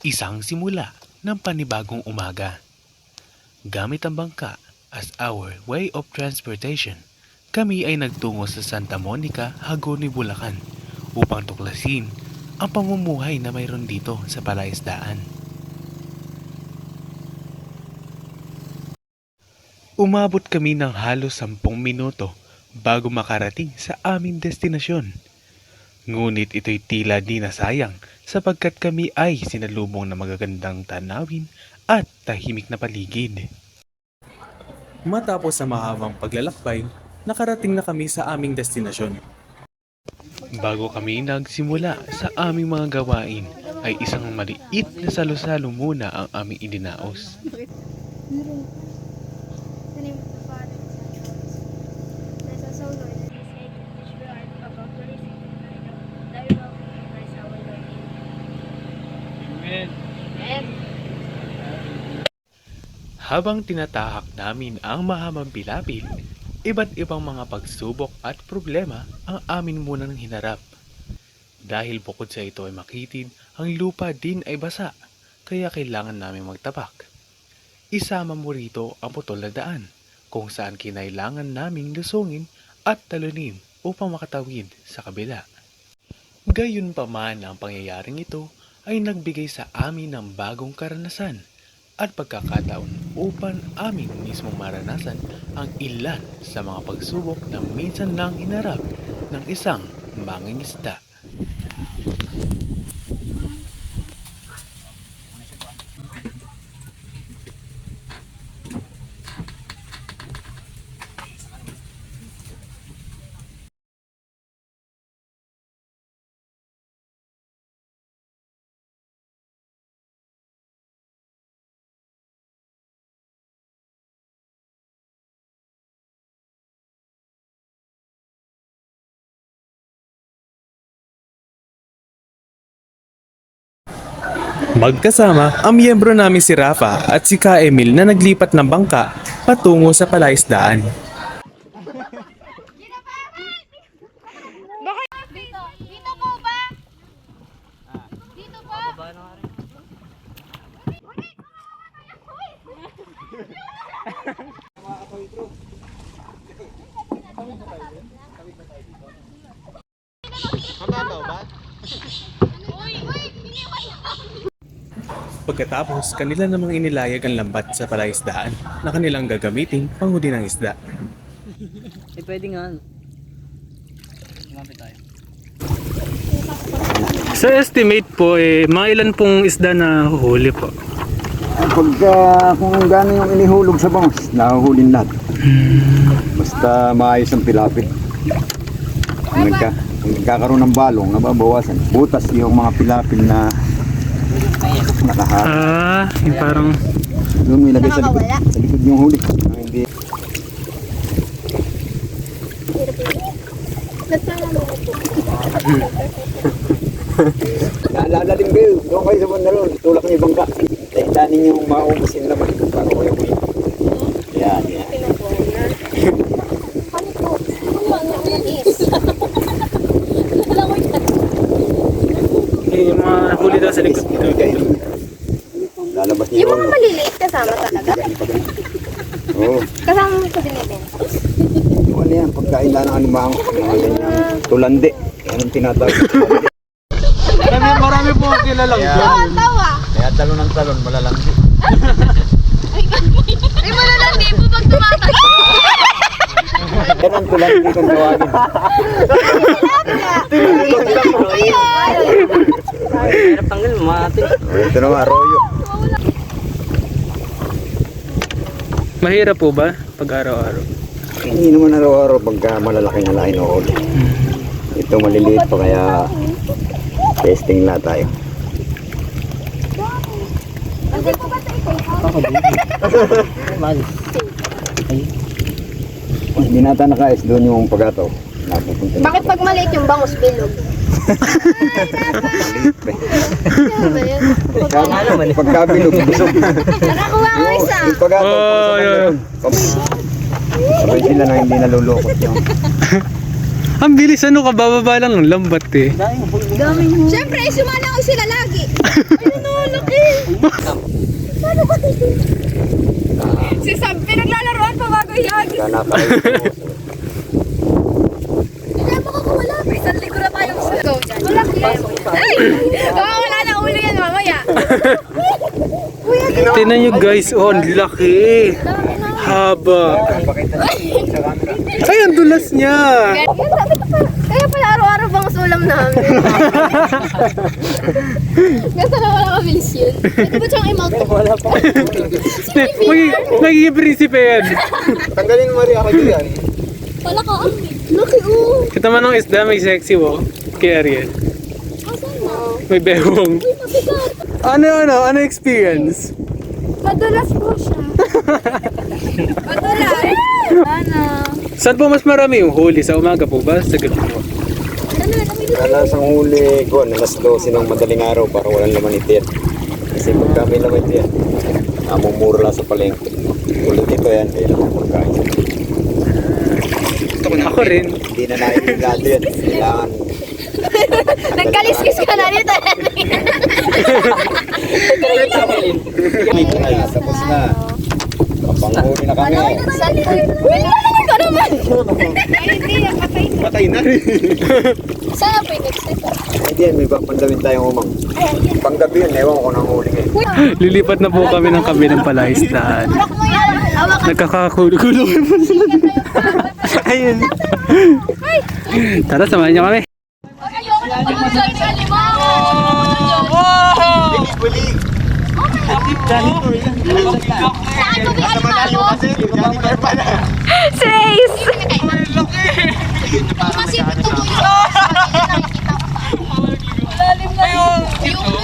Isang simula ng panibagong umaga. Gamit ang bangka as our way of transportation, kami ay nagtungo sa Santa Monica, Hagonoy, Bulacan upang tuklasin ang pamumuhay na mayroon dito sa palaisdaan. Umabot kami ng halos 10 minuto bago makarating sa aming destinasyon. Ngunit ito'y tila di nasayang sapagkat kami ay sinalubong ng magagandang tanawin at tahimik na paligid. Matapos sa mahabang paglalakbay, nakarating na kami sa aming destinasyon. Bago kami nagsimula sa aming mga gawain, ay isang maliit na salo-salo muna ang aming idinaos. Habang tinatahak namin ang mahabang pilapil, iba't ibang mga pagsubok at problema ang amin munang hinarap. Dahil bukod sa ito ay makitid, ang lupa din ay basa, kaya kailangan namin magtapak. Isama mo rito ang putol na daan, kung saan kinailangan naming lusungin at talunin upang makatawid sa kabila. Gayunpaman ang pangyayaring ito ay nagbigay sa amin ng bagong karanasan at pagkakataon upang amin mismong maranasan ang ilan sa mga pagsubok na minsan lang hinarap ng isang mangingisda. Magkasama ang miyembro namin si Rafa at si Ka Emil na naglipat ng bangka patungo sa palaisdaan. Dito po ba? Dito po? Pagkatapos, kanila namang inilayag ang lambat sa palaisdaan na kanilang gagamitin panghuli ng isda. Pwede nga. Lumapit tayo. Sa estimate po, mga ilan pong isda na huli po? Pagka kung gano'n yung inihulog sa bangos, nahuhulin lahat. Basta maayos ang pilapil. Kung nagkakaroon ng balong, nababawasan. Butas yung mga pilapil na nakahara. Yung parang... Doon mo ilagay sa likod. Sa likod yung huli. Hindi. Lalalim kayo. Doon kayo sa bandaron. Tulak niyo bangka. Dahin yung maubusin naman. Para kayo mo yun. Yan, yan. yung mga huli daw sa likod. Lalabas niyo. Yung mga maliliit kasama talaga? Oo. Kasama mo sa binibenta? Yung ano yan, pagkain lang ng animang mga ganyan. Tulande. Yan ang tinatawag. Marami po kilalang Oo, tawa! Kaya talon ng talon, malalandi. Ay, malalandi po pag tumatak! Yan ang tulande kung tawagin. Hirap tanggal, matin. Ito naman, arroyo. Mahirap po ba pag araw-araw? Hindi naman araw-araw pagka malalaki na lain o ulit. Ito maliliit pa kaya testing na tayo. Hindi nata nakais doon yung pagataw. Napupunta na. Bakit pag maliit yung bangus bilog? Ano ba yun? Pagkabilog, busog. Nakakuha ko isa! Yung pagataw, Oh, yun. sabay sila na hindi nalulukot yung Ang bilis, ano, kabababa lang ng lambat eh. Dahil Siyempre, sumala ko sila lagi. Ayun o, laki. Paano ba ito? Si Sam, pinaglalaroan pa bago yan. Sana kayo. Kaya makakawala. May sanli ko na tayong sa go dyan. Malaki. Ay! Wala na ulo yan mamaya. Tingnan nyo guys, oh, ang laki. Haba. Ay, ang dulas niya. Kaya pala araw-araw bang ulam namin. Ganda na wala kabilis yun. Ito ba siyang imount? Wala pa. Magiging prinsipe yan. Tanggalin mo rin ako dyan. Wala ka. Laki oh. Kita man ng isda, may sexy wo. Kay Ariel. Asan na? May bewong. Mabigat. Ano experience? Madulas po siya. Madulas. Ano? Saan po mas marami yung huli? Sa umaga po ba? Sa gabi po? Alas ang huli ko, alas 12 ng madaling araw para walang laman itin. Kasi pagka may laman itin, namumura lang sa palengke. Ulit ito yan, kailangan magkain. Ako rin. Hindi na naibigado yan. Kailangan. Nagkaliskis ka na dito. Tapos na. Panghuli na kami. Ikaw naman. Hindi, patay na. Patay na rin. Sana po yung next step. Hindi yan, may papandawin tayong umang. Panggabi yun, ewan ko nang huli ngayon. Lilipat na po kami ng kabilang palaistaan. Hawak mo yan. Hawak mo. Nagkakakulo kami po sila. Ayun. Tara, samahan niyo kami. Ayoko na pag-usap sa limaw. Saan mo ba alimaw? Trace! Kasi ito po yung nakikita ko. Malalim na yung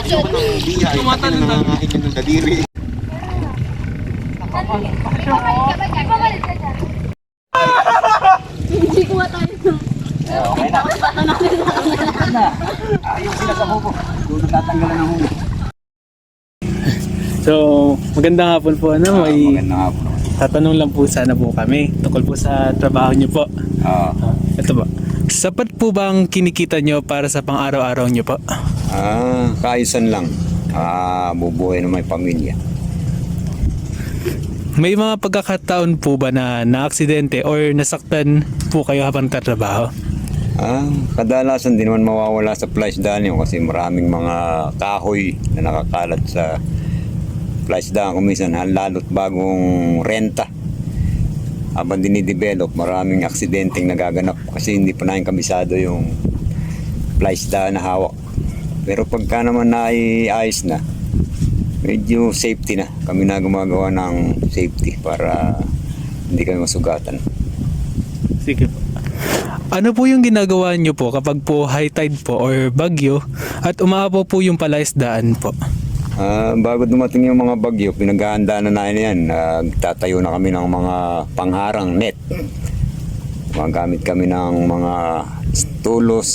dyan. Tumatalon na. Nangangain ng daliri. Hindi ko matayo. Ayun sila sa hubo. Doon natatanggalan ng hubo. So, magandang hapon po. May Maganda nga po. tatanong lang po sana po kami tungkol po sa trabaho niyo po. Ito po. Sapat po bang kinikita niyo para sa pang-araw-araw niyo po? Kaayusan lang. Bubuhay na may pamilya. May mga pagkakataon po ba na na-aksidente or nasaktan po kayo habang tatrabaho? Kadalasan din naman mawawala sa flash daan yun kasi maraming mga kahoy na nakakalat sa flash daan kumisan lalo't bagong renta. Habang dinidevelop, maraming aksidenteng nagaganap kasi hindi pa namin kabisado yung flash daan na hawak. Pero pagka naman naiayos na, medyo safety na. Kami na gumagawa ng safety para hindi kami masugatan. Sige po. Ano po yung ginagawa niyo po kapag po high tide po or bagyo at umaapaw po yung palaisdaan po? Bago dumating yung mga bagyo, pinaghahandaan na namin yan. Nagtatayo na kami ng mga pangharang net. Magamit kami ng mga tulos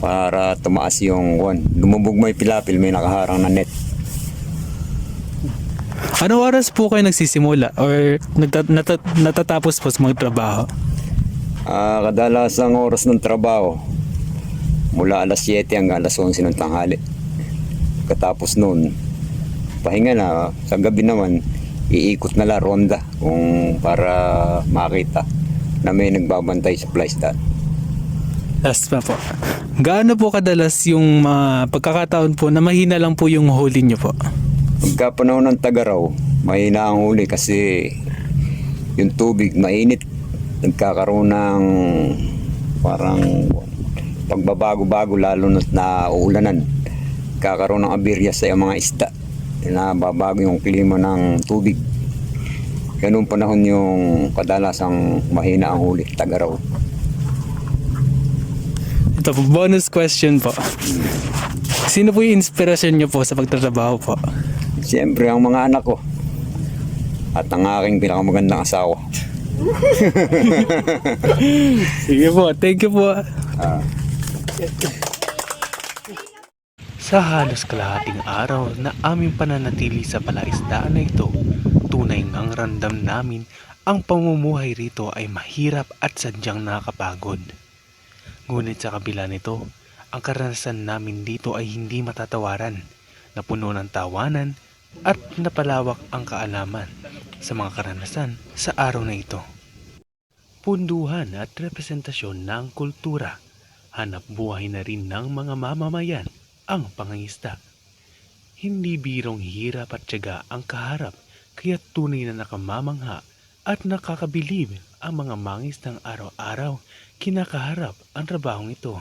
para tumaas yung lumubog may pilapil, may nakaharang na net. Anong oras po kayo nagsisimula or natatapos po sa mga trabaho? Kadalasang oras ng trabaho, mula alas 7 hanggang alas 11 ng tanghali. Katapos noon, pahinga na. Sa gabi naman, iikot na la ronda kung para makita na may nagbabantay sa flash daan. Last pa po. Gaano po kadalas yung mga pagkakataon po na mahina lang po yung huli niyo po? Pagka panahon ng tagaraw, mahina ang huli kasi yung tubig mainit. Nagkakaroon ng parang pagbabago-bago lalo na uulanan. Nagkakaroon ng aberya sa mga isda. Nababago yung klima ng tubig. Ganun panahon yung kadalasang mahina ang huli, tagaraw. Ito po, bonus question po. Sino po yung inspirasyon niyo po sa pagtatrabaho po? Siyempre ang mga anak ko at ang aking pinakamagandang asawa. Sige po, thank you po. Sa halos kalahating araw na aming pananatili sa palaisdaan na ito, tunay ngang ramdam namin ang pamumuhay rito ay mahirap at sadyang nakakapagod. Ngunit sa kabila nito, Ang karanasan namin dito ay hindi matatawaran, na puno ng tawanan at napalawak ang kaalaman sa mga karanasan sa araw na ito. Punduhan at representasyon ng kultura, hanap buhay na rin ng mga mamamayan ang pangangisda. Hindi birong hirap at tiyaga ang kaharap, kaya tunay na nakamamangha at nakakabilib ang mga mangisdang araw-araw kinakaharap ang trabahong ito.